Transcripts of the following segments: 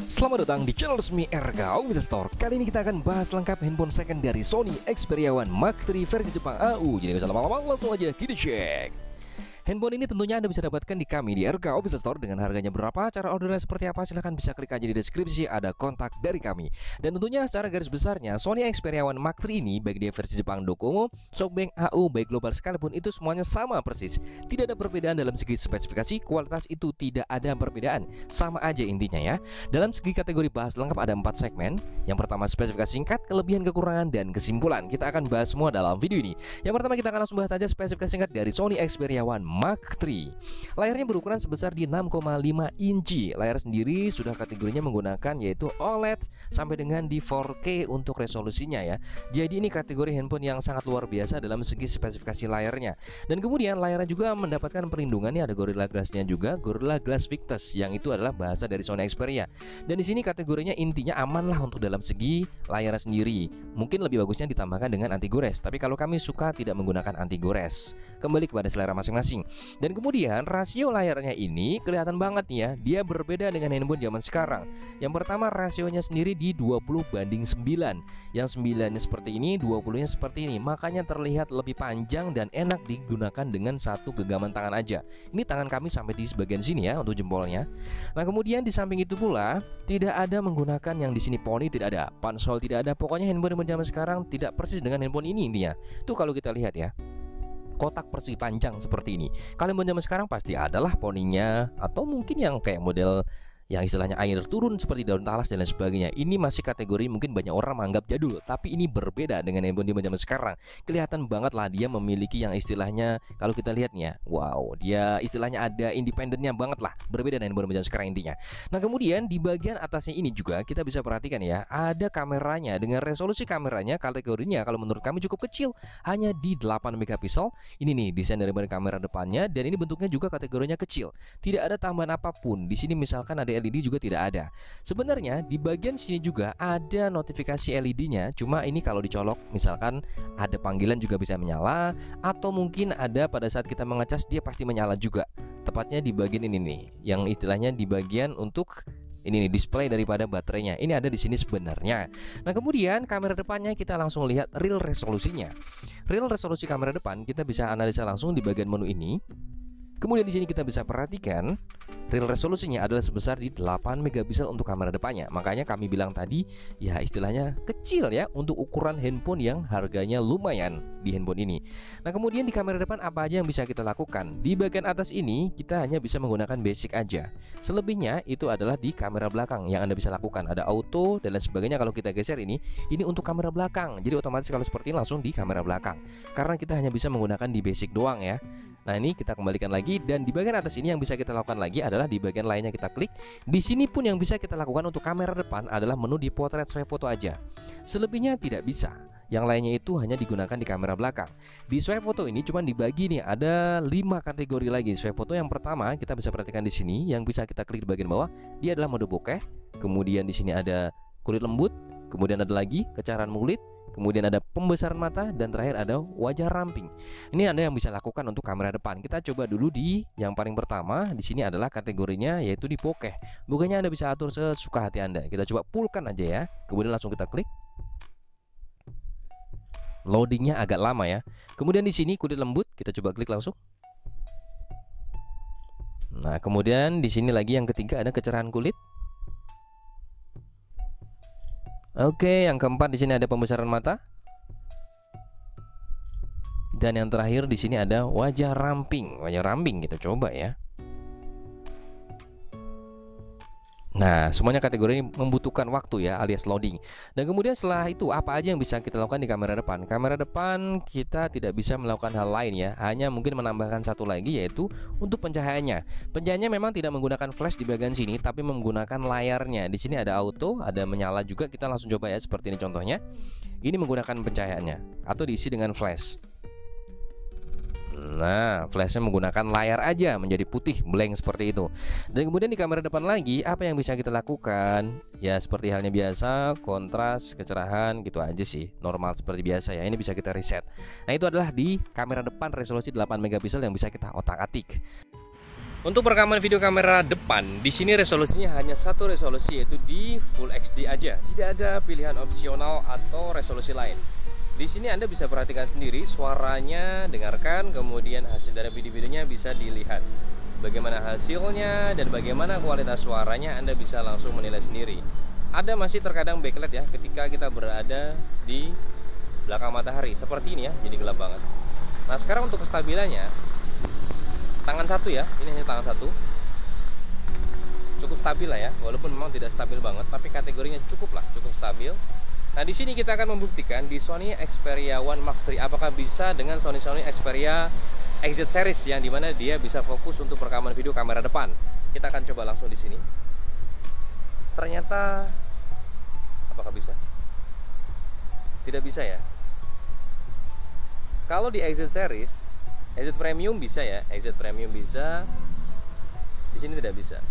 Selamat datang di channel resmi RK Official Store. Kali ini kita akan bahas lengkap handphone second dari Sony Xperia One Mark III versi Jepang AU. Jadi gak usah lama-lama, langsung aja kita cek. Handphone ini tentunya Anda bisa dapatkan di kami di RK Official Store. Dengan harganya berapa, cara ordernya seperti apa, silahkan bisa klik aja di deskripsi, ada kontak dari kami. Dan tentunya secara garis besarnya Sony Xperia One Mark III ini, baik dia versi Jepang Docomo, SoftBank AU, baik global sekalipun, itu semuanya sama persis. Tidak ada perbedaan dalam segi spesifikasi, kualitas itu tidak ada perbedaan, sama aja intinya ya. Dalam segi kategori bahas lengkap ada 4 segmen. Yang pertama spesifikasi singkat, kelebihan, kekurangan, dan kesimpulan. Kita akan bahas semua dalam video ini. Yang pertama kita akan langsung bahas saja spesifikasi singkat dari Sony Xperia One Mark III. Layarnya berukuran sebesar di 6,5 inci. Layar sendiri sudah kategorinya menggunakan yaitu OLED sampai dengan di 4K untuk resolusinya ya. Jadi ini kategori handphone yang sangat luar biasa dalam segi spesifikasi layarnya. Dan kemudian layarnya juga mendapatkan perlindungannya, ada Gorilla Glass-nya juga, Gorilla Glass Victus, yang itu adalah bahasa dari Sony Xperia. Dan di sini kategorinya intinya aman lah untuk dalam segi layar sendiri. Mungkin lebih bagusnya ditambahkan dengan anti gores, tapi kalau kami suka tidak menggunakan anti gores. Kembali kepada selera masing-masing. Dan kemudian rasio layarnya ini kelihatan banget nih ya, dia berbeda dengan handphone zaman sekarang. Yang pertama rasionya sendiri di 20:9. Yang 9-nya seperti ini, 20-nya seperti ini. Makanya terlihat lebih panjang dan enak digunakan dengan satu genggaman tangan aja. Ini tangan kami sampai di sebagian sini ya untuk jempolnya. Nah, kemudian di samping itu pula tidak ada menggunakan yang di sini poni, tidak ada, pansol tidak ada. Pokoknya handphone zaman sekarang tidak persis dengan handphone ini intinya. Tuh kalau kita lihat ya, kotak persegi panjang seperti ini. Kalau zaman sekarang pasti adalah poninya, atau mungkin yang kayak model yang istilahnya air turun seperti daun talas dan lain sebagainya. Ini masih kategori mungkin banyak orang menganggap jadul, tapi ini berbeda dengan handphone di zaman sekarang. Kelihatan banget lah dia memiliki yang istilahnya, kalau kita lihatnya, wow, dia istilahnya ada independennya banget lah, berbeda dengan handphone zaman sekarang intinya. Nah, kemudian di bagian atasnya ini juga kita bisa perhatikan ya, ada kameranya. Dengan resolusi kameranya kategorinya kalau menurut kami cukup kecil, hanya di 8 megapiksel. Ini nih desain dari kamera depannya, dan ini bentuknya juga kategorinya kecil. Tidak ada tambahan apapun. Di sini misalkan ada LED juga tidak ada. Sebenarnya di bagian sini juga ada notifikasi LED-nya, cuma ini kalau dicolok misalkan ada panggilan juga bisa menyala, atau mungkin ada pada saat kita mengecas dia pasti menyala juga. Tepatnya di bagian ini nih, yang istilahnya di bagian untuk ini nih display daripada baterainya. Ini ada di sini sebenarnya. Nah, kemudian kamera depannya kita langsung lihat real resolusinya. Real resolusi kamera depan kita bisa analisa langsung di bagian menu ini. Kemudian di sini kita bisa perhatikan real resolusinya adalah sebesar di 8 megapiksel untuk kamera depannya. Makanya kami bilang tadi ya istilahnya kecil ya untuk ukuran handphone yang harganya lumayan di handphone ini. Nah, kemudian di kamera depan apa aja yang bisa kita lakukan? Di bagian atas ini kita hanya bisa menggunakan basic aja. Selebihnya itu adalah di kamera belakang yang Anda bisa lakukan. Ada auto dan lain sebagainya. Kalau kita geser ini untuk kamera belakang. Jadi otomatis kalau seperti ini langsung di kamera belakang. Karena kita hanya bisa menggunakan di basic doang ya. Nah, ini kita kembalikan lagi, dan di bagian atas ini yang bisa kita lakukan lagi adalah di bagian lainnya kita klik. Di sini pun yang bisa kita lakukan untuk kamera depan adalah menu di potret swipe foto aja. Selebihnya tidak bisa. Yang lainnya itu hanya digunakan di kamera belakang. Di swipe foto ini cuma dibagi nih, ada 5 kategori lagi. Swipe foto yang pertama kita bisa perhatikan di sini, yang bisa kita klik di bagian bawah, dia adalah mode bokeh. Kemudian di sini ada kulit lembut, kemudian ada lagi kecerahan kulit, kemudian ada pembesaran mata, dan terakhir ada wajah ramping. Ini Anda yang bisa lakukan untuk kamera depan. Kita coba dulu di yang paling pertama. Di sini adalah kategorinya yaitu di bokeh. Bokehnya Anda bisa atur sesuka hati Anda. Kita coba fullkan aja ya. Kemudian langsung kita klik. Loadingnya agak lama ya. Kemudian di sini kulit lembut, kita coba klik langsung. Nah, kemudian di sini lagi yang ketiga ada kecerahan kulit. Oke, yang keempat di sini ada pembesaran mata. Dan yang terakhir di sini ada wajah ramping. Wajah ramping kita coba ya. Nah, semuanya kategori ini membutuhkan waktu ya, alias loading. Dan kemudian setelah itu apa aja yang bisa kita lakukan di kamera depan? Kamera depan kita tidak bisa melakukan hal lain ya, hanya mungkin menambahkan satu lagi yaitu untuk pencahayaannya. Pencahayaannya memang tidak menggunakan flash di bagian sini, tapi menggunakan layarnya. Di sini ada auto, ada menyala juga. Kita langsung coba ya, seperti ini contohnya. Ini menggunakan pencahayaannya atau diisi dengan flash. Nah, flashnya menggunakan layar aja, menjadi putih blank seperti itu. Dan kemudian di kamera depan lagi apa yang bisa kita lakukan? Ya seperti halnya biasa, kontras, kecerahan gitu aja sih, normal seperti biasa ya. Ini bisa kita reset. Nah, itu adalah di kamera depan resolusi 8 megapiksel yang bisa kita otak-atik. Untuk rekaman video kamera depan, di sini resolusinya hanya satu resolusi, yaitu di Full HD aja. Tidak ada pilihan opsional atau resolusi lain. Di sini Anda bisa perhatikan sendiri suaranya, dengarkan, kemudian hasil dari video-videonya bisa dilihat. Bagaimana hasilnya dan bagaimana kualitas suaranya Anda bisa langsung menilai sendiri. Ada masih terkadang backlight ya ketika kita berada di belakang matahari seperti ini ya, jadi gelap banget. Nah, sekarang untuk kestabilannya, tangan satu ya, ini hanya tangan satu, cukup stabil lah ya, walaupun memang tidak stabil banget, tapi kategorinya cukup stabil. Nah, di sini kita akan membuktikan di Sony Xperia One Mark III apakah bisa dengan Sony Xperia XZ series yang dimana dia bisa fokus untuk rekaman video kamera depan. Kita akan coba langsung di sini. Ternyata apakah bisa? Tidak bisa ya. Kalau di XZ series, XZ Premium bisa ya, XZ Premium bisa. Di sini tidak bisa.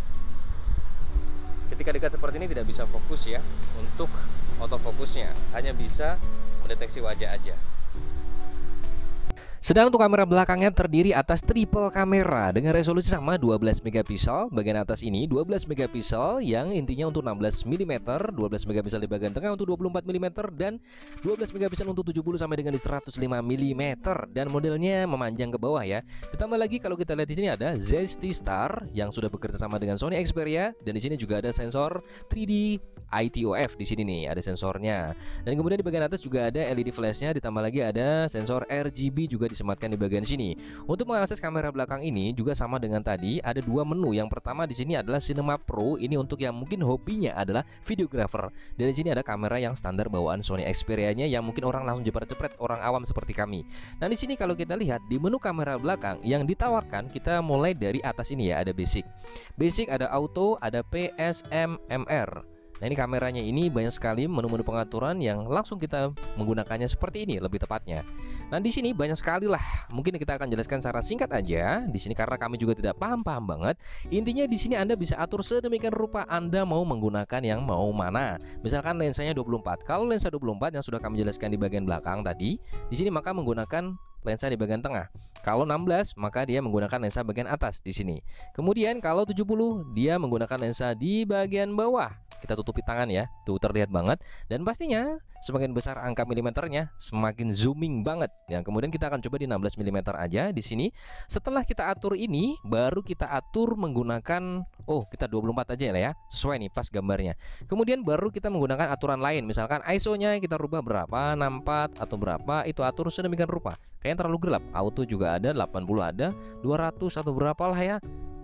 Ketika dekat seperti ini tidak bisa fokus ya untuk autofokusnya, hanya bisa mendeteksi wajah aja. Sedang untuk kamera belakangnya terdiri atas triple kamera dengan resolusi sama 12 megapiksel. Bagian atas ini 12 megapiksel yang intinya untuk 16 mm, 12 megapiksel di bagian tengah untuk 24 mm dan 12 megapiksel untuk 70 sampai dengan di 105 mm dan modelnya memanjang ke bawah ya. Ditambah lagi kalau kita lihat di sini ada ZT Star yang sudah bekerja sama dengan Sony Xperia dan di sini juga ada sensor 3D ITOF di sini nih, ada sensornya. Dan kemudian di bagian atas juga ada LED flashnya, ditambah lagi ada sensor RGB juga disematkan di bagian sini. Untuk mengakses kamera belakang ini juga sama dengan tadi, ada dua menu. Yang pertama di sini adalah Cinema Pro, ini untuk yang mungkin hobinya adalah videographer. Dan di sini ada kamera yang standar bawaan Sony Xperia-nya yang mungkin orang langsung jepret-jepret, orang awam seperti kami. Nah, di sini kalau kita lihat di menu kamera belakang yang ditawarkan, kita mulai dari atas ini ya, ada basic. Basic ada auto, ada PSMMR. Nah, ini kameranya ini banyak sekali menu-menu pengaturan yang langsung kita menggunakannya seperti ini lebih tepatnya. Nah, di sini banyak sekali lah. Mungkin kita akan jelaskan secara singkat aja di sini karena kami juga tidak paham-paham banget. Intinya di sini Anda bisa atur sedemikian rupa Anda mau menggunakan yang mau mana. Misalkan lensanya 24. Kalau lensa 24 yang sudah kami jelaskan di bagian belakang tadi, di sini maka menggunakan lensa di bagian tengah. Kalau 16 maka dia menggunakan lensa bagian atas di sini. Kemudian kalau 70 dia menggunakan lensa di bagian bawah. Kita tutupi tangan ya, tuh terlihat banget. Dan pastinya semakin besar angka milimeternya semakin zooming banget. Yang kemudian kita akan coba di 16 mm aja di sini. Setelah kita atur ini baru kita atur menggunakan kita 24 aja lah ya, sesuai nih pas gambarnya. Kemudian baru kita menggunakan aturan lain, misalkan ISO-nya kita rubah berapa, 64 atau berapa, itu atur sedemikian rupa. Kayaknya terlalu gelap, auto juga ada, 80 ada, 200 atau berapa lah ya.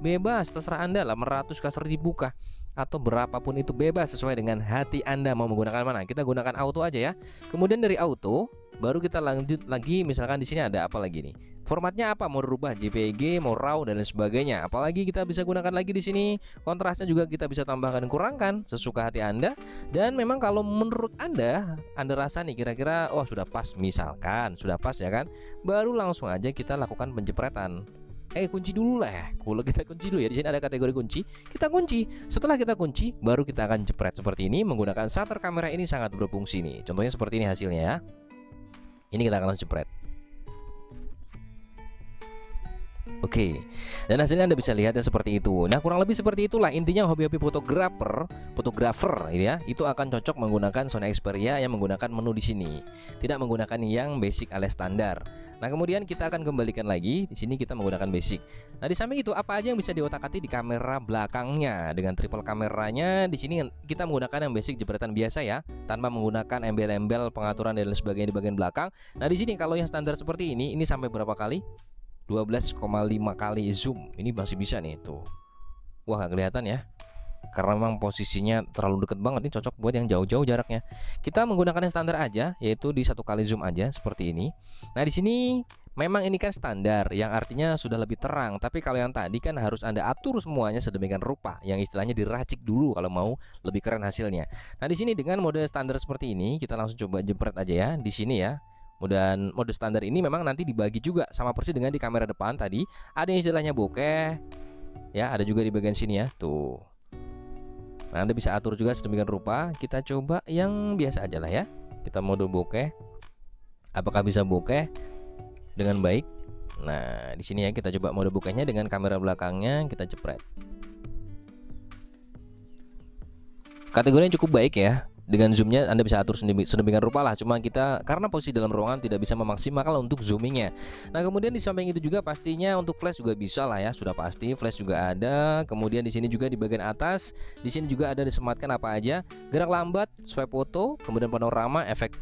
Bebas, terserah Anda, 800 kasar dibuka atau berapapun itu bebas sesuai dengan hati Anda mau menggunakan mana. Kita gunakan auto aja ya. Kemudian dari auto baru kita lanjut lagi, misalkan di sini ada apa lagi nih? Formatnya apa? Mau rubah JPG, mau RAW dan lain sebagainya. Apalagi kita bisa gunakan lagi di sini. Kontrasnya juga kita bisa tambahkan dan kurangkan sesuka hati Anda. Dan memang kalau menurut Anda rasa nih kira-kira sudah pas, misalkan sudah pas ya kan, baru langsung aja kita lakukan penjepretan. Kunci dulu lah ya. Kalau kita kunci dulu ya. Di sini ada kategori kunci. Kita kunci. Setelah kita kunci, baru kita akan jepret seperti ini. Menggunakan shutter kamera ini sangat berfungsi nih. Contohnya seperti ini hasilnya ya. Ini kita akan langsung jepret. Oke, dan hasilnya Anda bisa lihat seperti itu. Nah, kurang lebih seperti itulah intinya hobi-hobi fotografer ya, itu akan cocok menggunakan Sony Xperia yang menggunakan menu di sini. Tidak menggunakan yang basic alias standar. Nah, kemudian kita akan kembalikan lagi di sini kita menggunakan basic. Nah, di samping itu apa aja yang bisa diotak-atik di kamera belakangnya dengan triple kameranya. Di sini kita menggunakan yang basic jepretan biasa ya, tanpa menggunakan embel-embel pengaturan dan lain sebagainya di bagian belakang. Nah, di sini kalau yang standar seperti ini sampai berapa kali? 12,5 kali zoom. Ini masih bisa nih tuh. Wah, gak kelihatan ya. Karena memang posisinya terlalu dekat banget, ini cocok buat yang jauh-jauh jaraknya. Kita menggunakan yang standar aja, yaitu di 1 kali zoom aja seperti ini. Nah, di sini memang ini kan standar, yang artinya sudah lebih terang. Tapi kalau yang tadi kan harus Anda atur semuanya sedemikian rupa, yang istilahnya diracik dulu kalau mau lebih keren hasilnya. Nah, di sini dengan mode standar seperti ini, kita langsung coba jepret aja ya di sini ya. Dan mode standar ini memang nanti dibagi juga sama persis dengan di kamera depan tadi. Ada yang istilahnya bokeh ya, ada juga di bagian sini ya tuh. Nah, Anda bisa atur juga sedemikian rupa. Kita coba yang biasa aja lah ya. Kita mode bokeh. Apakah bisa bokeh dengan baik? Nah, di sini ya kita coba mode bukanya dengan kamera belakangnya kita jepret. Kategorinya cukup baik ya. Dengan zoomnya Anda bisa atur sedemikian rupa lah. Cuma kita karena posisi dalam ruangan tidak bisa memaksimalkan untuk zoomingnya. Nah kemudian di samping itu juga pastinya untuk flash juga bisa lah ya. Sudah pasti flash juga ada. Kemudian di sini juga di bagian atas, di sini juga ada disematkan apa aja. Gerak lambat, swipe foto, kemudian panorama, efek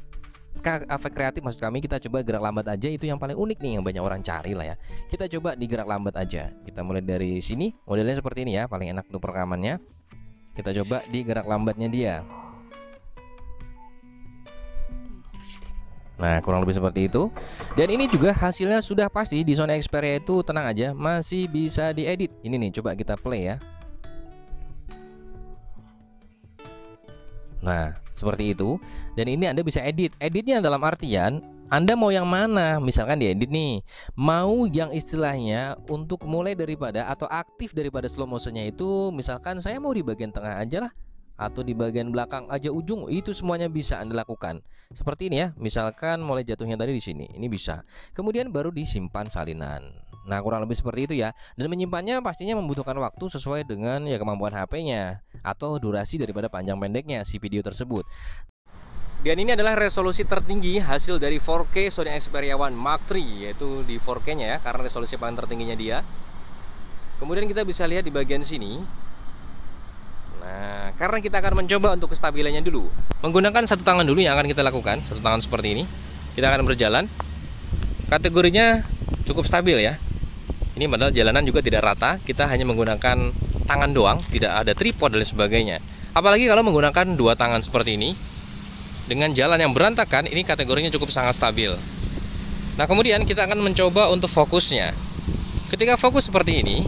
kreatif maksud kami. Kita coba gerak lambat aja, itu yang paling unik nih yang banyak orang cari lah ya. Kita coba di gerak lambat aja. Kita mulai dari sini, modelnya seperti ini ya, paling enak untuk perekamannya. Kita coba di gerak lambatnya dia. Nah kurang lebih seperti itu. Dan ini juga hasilnya sudah pasti di Sony Xperia itu, tenang aja, masih bisa diedit. Ini nih, coba kita play ya. Nah seperti itu. Dan ini Anda bisa edit. Editnya dalam artian Anda mau yang mana. Misalkan diedit nih, mau yang istilahnya untuk mulai daripada atau aktif daripada slow motionnya itu, misalkan saya mau di bagian tengah aja lah, atau di bagian belakang aja ujung, itu semuanya bisa Anda lakukan. Seperti ini ya, misalkan mulai jatuhnya tadi di sini, ini bisa. Kemudian baru disimpan salinan. Nah kurang lebih seperti itu ya. Dan menyimpannya pastinya membutuhkan waktu sesuai dengan ya kemampuan HP-nya atau durasi daripada panjang pendeknya si video tersebut. Dan ini adalah resolusi tertinggi hasil dari 4K Sony Xperia One Mark III, yaitu di 4K-nya ya, karena resolusi paling tertingginya dia. Kemudian kita bisa lihat di bagian sini. Nah, karena kita akan mencoba untuk kestabilannya dulu, menggunakan satu tangan dulu yang akan kita lakukan, satu tangan seperti ini. Kita akan berjalan. Kategorinya cukup stabil ya. Ini padahal jalanan juga tidak rata. Kita hanya menggunakan tangan doang, tidak ada tripod dan sebagainya. Apalagi kalau menggunakan dua tangan seperti ini, dengan jalan yang berantakan, ini kategorinya cukup sangat stabil. Nah, kemudian kita akan mencoba untuk fokusnya. Ketika fokus seperti ini,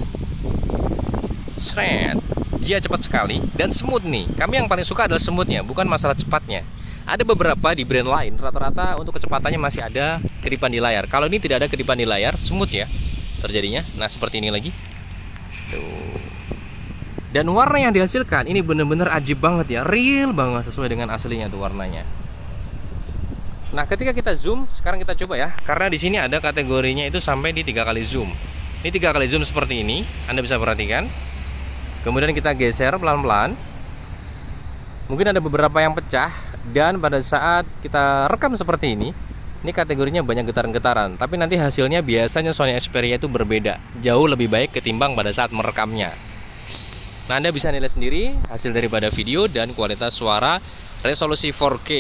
shred, dia cepat sekali dan smooth nih. Kami yang paling suka adalah smoothnya, bukan masalah cepatnya. Ada beberapa di brand lain, rata-rata untuk kecepatannya masih ada kedipan di layar. Kalau ini tidak ada kedipan di layar, smooth ya terjadinya. Nah seperti ini lagi. Tuh. Dan warna yang dihasilkan ini bener-bener ajib banget ya, real banget sesuai dengan aslinya tuh warnanya. Nah ketika kita zoom, sekarang kita coba ya, karena di sini ada kategorinya itu sampai di 3 kali zoom. Ini 3 kali zoom seperti ini, Anda bisa perhatikan. Kemudian kita geser pelan-pelan. Mungkin ada beberapa yang pecah. Dan pada saat kita rekam seperti ini kategorinya banyak getaran-getaran. Tapi nanti hasilnya biasanya Sony Xperia itu berbeda, jauh lebih baik ketimbang pada saat merekamnya. Nah Anda bisa nilai sendiri hasil daripada video dan kualitas suara resolusi 4K.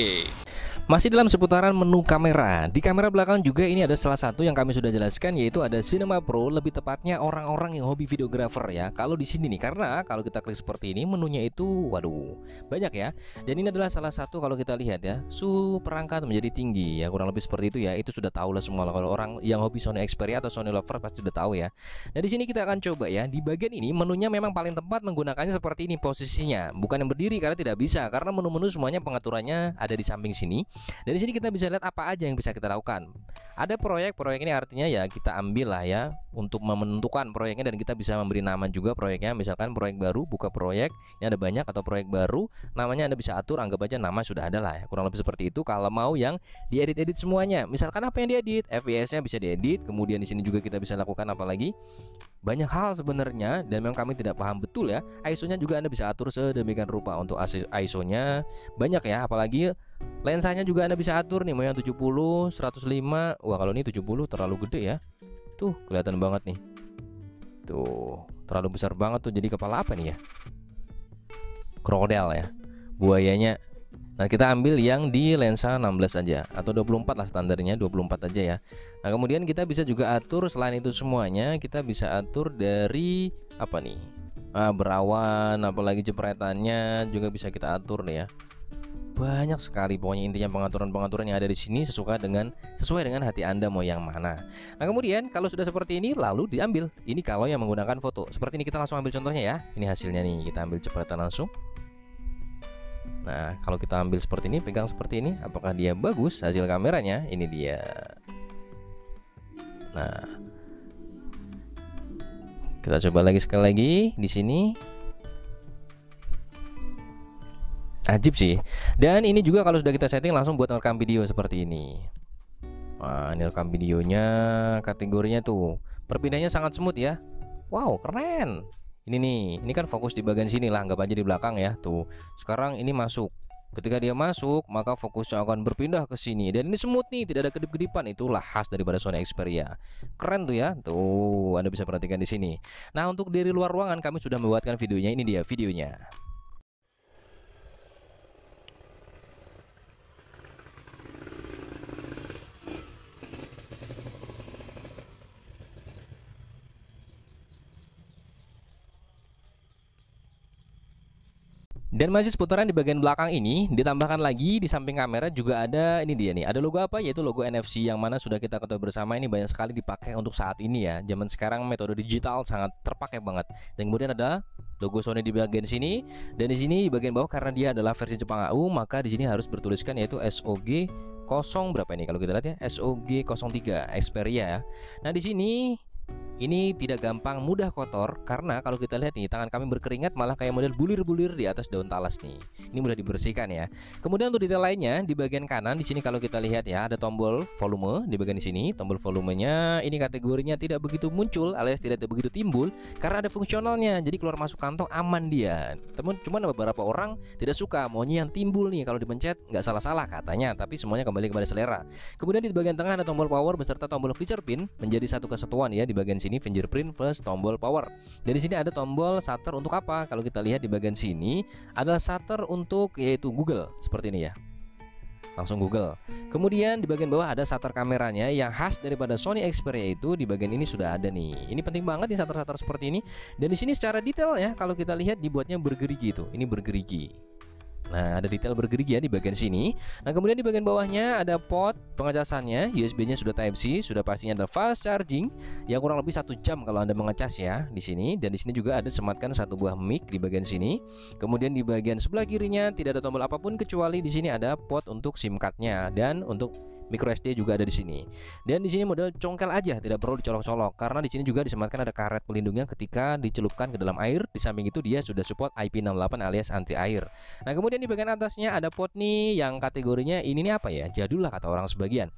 Masih dalam seputaran menu kamera. Di kamera belakang juga ini ada salah satu yang kami sudah jelaskan, yaitu ada Cinema Pro, lebih tepatnya orang-orang yang hobi videografer ya. Kalau di sini nih, karena kalau kita klik seperti ini menunya itu waduh, banyak ya. Dan ini adalah salah satu kalau kita lihat ya, suhu perangkat menjadi tinggi ya, kurang lebih seperti itu ya. Itu sudah tahu lah semua kalau orang yang hobi Sony Xperia atau Sony lover pasti sudah tahu ya. Nah, di sini kita akan coba ya. Di bagian ini menunya memang paling tepat menggunakannya seperti ini posisinya, bukan yang berdiri karena tidak bisa, karena menu-menu semuanya pengaturannya ada di samping sini. Dan di sini kita bisa lihat apa aja yang bisa kita lakukan. Ada proyek ini artinya ya kita ambil lah ya untuk menentukan proyeknya, dan kita bisa memberi nama juga proyeknya. Misalkan proyek baru, buka proyek, ini ada banyak, atau proyek baru, namanya Anda bisa atur, anggap aja nama sudah ada lah ya. Kurang lebih seperti itu. Kalau mau yang diedit-edit semuanya, misalkan apa yang diedit, FPS-nya bisa diedit. Kemudian di sini juga kita bisa lakukan apa lagi? Banyak hal sebenarnya, dan memang kami tidak paham betul ya. ISO-nya juga Anda bisa atur sedemikian rupa. Untuk ISO-nya banyak ya, apalagi lensanya juga Anda bisa atur nih, mau yang 70, 105. Wah, kalau ini 70 terlalu gede ya. Tuh, kelihatan banget nih. Tuh, terlalu besar banget tuh, jadi kepala apa nih ya? Krokodil ya. Buayanya. Nah, kita ambil yang di lensa 16 aja atau 24 lah standarnya, 24 aja ya. Nah, kemudian kita bisa juga atur selain itu semuanya, kita bisa atur dari apa nih? Berawan, apalagi jepretannya juga bisa kita atur nih ya. Banyak sekali pokoknya, intinya pengaturan-pengaturan yang ada di sini sesuai dengan hati Anda mau yang mana. Nah, kemudian kalau sudah seperti ini lalu diambil. Ini kalau yang menggunakan foto. Seperti ini kita langsung ambil contohnya ya. Ini hasilnya nih, kita ambil jepretan langsung. Nah, kalau kita ambil seperti ini, pegang seperti ini, apakah dia bagus hasil kameranya? Ini dia. Nah, kita coba lagi sekali lagi di sini. Ajib sih. Dan ini juga kalau sudah kita setting langsung buat rekam video seperti ini. Nah, ini rekam videonya, kategorinya tuh perpindahannya sangat smooth ya. Wow, keren. Ini nih, ini kan fokus di bagian sini lah, anggap aja di belakang ya. Tuh, sekarang ini masuk. Ketika dia masuk, maka fokusnya akan berpindah ke sini. Dan ini smooth nih, tidak ada kedip-kedipan. Itulah khas daripada Sony Xperia. Keren tuh ya. Tuh, Anda bisa perhatikan di sini. Nah, untuk dari luar ruangan kami sudah membuatkan videonya. Ini dia videonya. Dan masih seputaran di bagian belakang ini, ditambahkan lagi di samping kamera juga ada, ini dia nih, ada logo apa, yaitu logo NFC yang mana sudah kita ketahui bersama ini banyak sekali dipakai untuk saat ini ya. Zaman sekarang metode digital sangat terpakai banget. Dan kemudian ada logo Sony di bagian sini, dan di sini di bagian bawah karena dia adalah versi Jepang AU, maka di sini harus bertuliskan yaitu SOG 0 berapa ini kalau kita lihat ya, SOG 03 Xperia ya. Nah, di sini ini tidak gampang, mudah kotor karena kalau kita lihat nih tangan kami berkeringat malah kayak model bulir-bulir di atas daun talas nih. Ini mudah dibersihkan ya. Kemudian untuk detail lainnya di bagian kanan di sini kalau kita lihat ya ada tombol volume di bagian sini. Tombol volumenya ini kategorinya tidak begitu muncul alias tidak begitu timbul karena ada fungsionalnya. Jadi keluar masuk kantong aman dia. Cuman beberapa orang tidak suka maunya yang timbul nih kalau dipencet nggak salah-salah katanya, tapi semuanya kembali kepada selera. Kemudian di bagian tengah ada tombol power beserta tombol fingerprint menjadi satu kesatuan ya di bagian sini fingerprint plus tombol power. Dari sini ada tombol shutter untuk apa? Kalau kita lihat di bagian sini adalah shutter untuk yaitu Google seperti ini ya. Langsung Google. Kemudian di bagian bawah ada shutter kameranya yang khas daripada Sony Xperia itu di bagian ini sudah ada nih. Ini penting banget nih shutter-shutter seperti ini. Dan di sini secara detail ya kalau kita lihat dibuatnya bergerigi itu. Ini bergerigi. Nah, ada detail bergerigi ya di bagian sini. Nah, kemudian di bagian bawahnya ada port pengecasannya, USB-nya sudah Type-C, sudah pastinya ada fast charging yang kurang lebih 1 jam kalau Anda mengecas ya di sini. Dan di sini juga ada sematkan satu buah mic di bagian sini. Kemudian di bagian sebelah kirinya tidak ada tombol apapun kecuali di sini ada port untuk SIM card-nya dan untuk micro SD juga ada di sini. Dan di sini model congkel aja, tidak perlu dicolok-colok karena di sini juga disematkan ada karet pelindungnya ketika dicelupkan ke dalam air. Di samping itu dia sudah support IP68 alias anti air. Nah, kemudian di bagian atasnya ada port nih yang kategorinya ini nih apa ya? Jadul lah kata orang sebagian.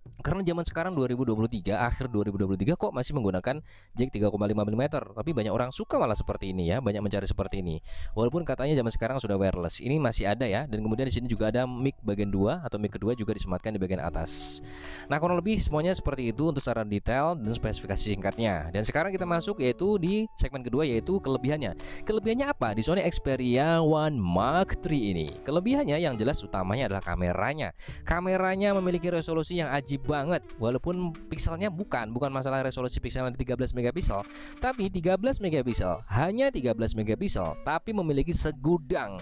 Karena zaman sekarang 2023, akhir 2023 kok masih menggunakan jack 3,5 mm. Tapi banyak orang suka malah seperti ini ya, banyak mencari seperti ini. Walaupun katanya zaman sekarang sudah wireless, ini masih ada ya. Dan kemudian di sini juga ada mic bagian 2 atau mic kedua juga disematkan di bagian atas. Nah, kurang lebih semuanya seperti itu untuk secara detail dan spesifikasi singkatnya. Dan sekarang kita masuk yaitu di segmen kedua yaitu kelebihannya. Kelebihannya apa di Sony Xperia One Mark III ini? Kelebihannya yang jelas utamanya adalah kameranya. Kameranya memiliki resolusi yang ajib banget, walaupun pixelnya bukan masalah resolusi pixelnya 13 megapiksel, tapi 13 megapiksel, hanya 13 megapiksel, tapi memiliki segudang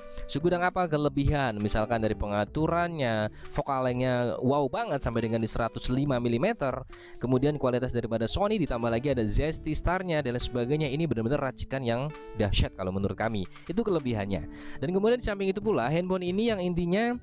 apa kelebihan, misalkan dari pengaturannya, vokalnya wow banget sampai dengan di 105 mm, kemudian kualitas daripada Sony ditambah lagi ada ZST Star-nya dan sebagainya. Ini benar-benar racikan yang dahsyat kalau menurut kami, itu kelebihannya. Dan kemudian di samping itu pula handphone ini yang intinya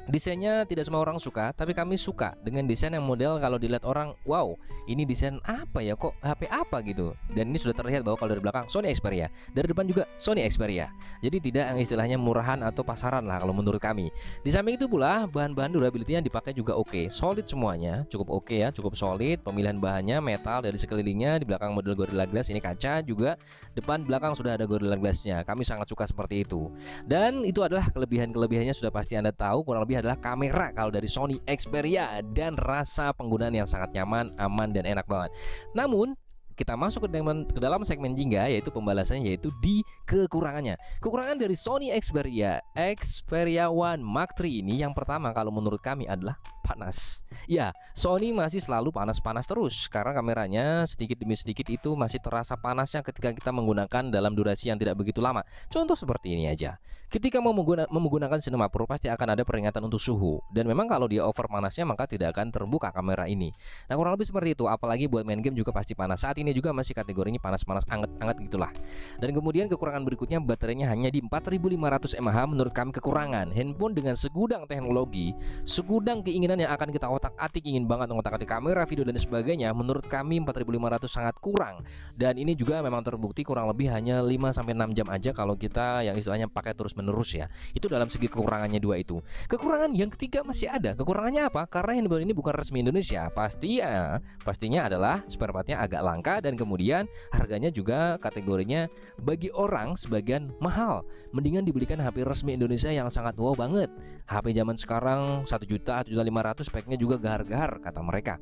desainnya tidak semua orang suka, tapi kami suka dengan desain yang model kalau dilihat orang, wow, ini desain apa ya, kok HP apa gitu. Dan ini sudah terlihat bahwa kalau dari belakang Sony Xperia, dari depan juga Sony Xperia. Jadi tidak yang istilahnya murahan atau pasaran lah kalau menurut kami. Di samping itu pula bahan-bahan durability yang dipakai juga oke, solid semuanya, cukup oke ya, cukup solid. Pemilihan bahannya metal dari sekelilingnya, di belakang model Gorilla Glass ini kaca juga, depan belakang sudah ada Gorilla Glass-nya. Kami sangat suka seperti itu. Dan itu adalah kelebihannya sudah pasti Anda tahu. Kurang lebih adalah kamera kalau dari Sony Xperia dan rasa penggunaan yang sangat nyaman, aman dan enak banget. Namun kita masuk ke dalam segmen jingga yaitu pembalasannya yaitu di kekurangannya. Kekurangan dari Sony Xperia One Mark III ini yang pertama kalau menurut kami adalah panas. Ya, Sony masih selalu panas-panas terus karena kameranya sedikit demi sedikit itu masih terasa panasnya ketika kita menggunakan dalam durasi yang tidak begitu lama. Contoh seperti ini aja. Ketika mau menggunakan Cinema Pro pasti akan ada peringatan untuk suhu. Dan memang kalau dia over panasnya maka tidak akan terbuka kamera ini. Nah, kurang lebih seperti itu. Apalagi buat main game juga pasti panas. Saat ini juga masih kategorinya panas-panas anget-anget gitulah. Dan kemudian kekurangan berikutnya, baterainya hanya di 4500 mAh. Menurut kami kekurangan. Handphone dengan segudang teknologi, segudang keinginan yang akan kita otak-atik, ingin banget mengotak-atik kamera, video dan sebagainya, menurut kami 4500 sangat kurang. Dan ini juga memang terbukti kurang lebih hanya 5-6 jam aja kalau kita yang istilahnya pakai terus-menerus ya. Itu dalam segi kekurangannya dua itu. Kekurangan yang ketiga masih ada. Kekurangannya apa? Karena handphone ini bukan resmi Indonesia. Pastinya adalah spare partnya agak langka, dan kemudian harganya juga kategorinya bagi orang sebagian mahal. Mendingan dibelikan HP resmi Indonesia yang sangat wow banget. HP zaman sekarang 1 juta, 1.500.000, speknya juga gahar-gahar kata mereka.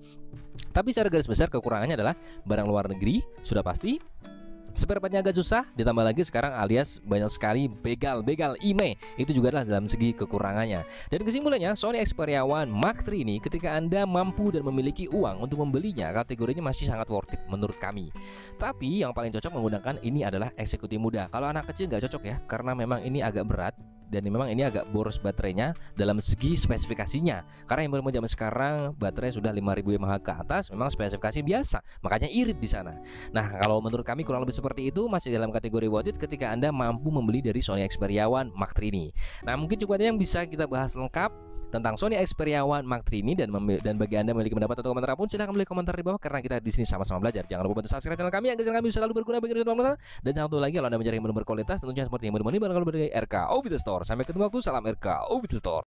Tapi secara garis besar kekurangannya adalah barang luar negeri sudah pasti. Spare partnya agak susah, ditambah lagi sekarang alias banyak sekali begal IMEI. Itu juga adalah dalam segi kekurangannya. Dan kesimpulannya, Sony Xperia One Mark III ini ketika Anda mampu dan memiliki uang untuk membelinya, kategorinya masih sangat worth it menurut kami. Tapi yang paling cocok menggunakan ini adalah eksekutif muda. Kalau anak kecil nggak cocok ya, karena memang ini agak berat dan memang ini agak boros baterainya dalam segi spesifikasinya. Karena yang baru zaman sekarang baterai sudah 5000 mAh ke atas, memang spesifikasi biasa, makanya irit di sana. Nah, kalau menurut kami kurang lebih seperti itu, masih dalam kategori worth it ketika Anda mampu membeli dari Sony Xperia One Mark III ini. Nah, mungkin cukup ada yang bisa kita bahas lengkap tentang Sony Xperia One Mark III ini, dan bagi Anda memiliki pendapat atau komentar apapun, silahkan beri komentar di bawah karena kita di sini sama-sama belajar. Jangan lupa bantu subscribe channel kami agar channel kami bisa selalu berguna bagi teman-teman. Dan jangan lupa lagi kalau Anda mencari yang benar-benar berkualitas, tentunya seperti yang benar-benar barang dari RK Official Store. Sampai ketemu aku, salam RK Official Store.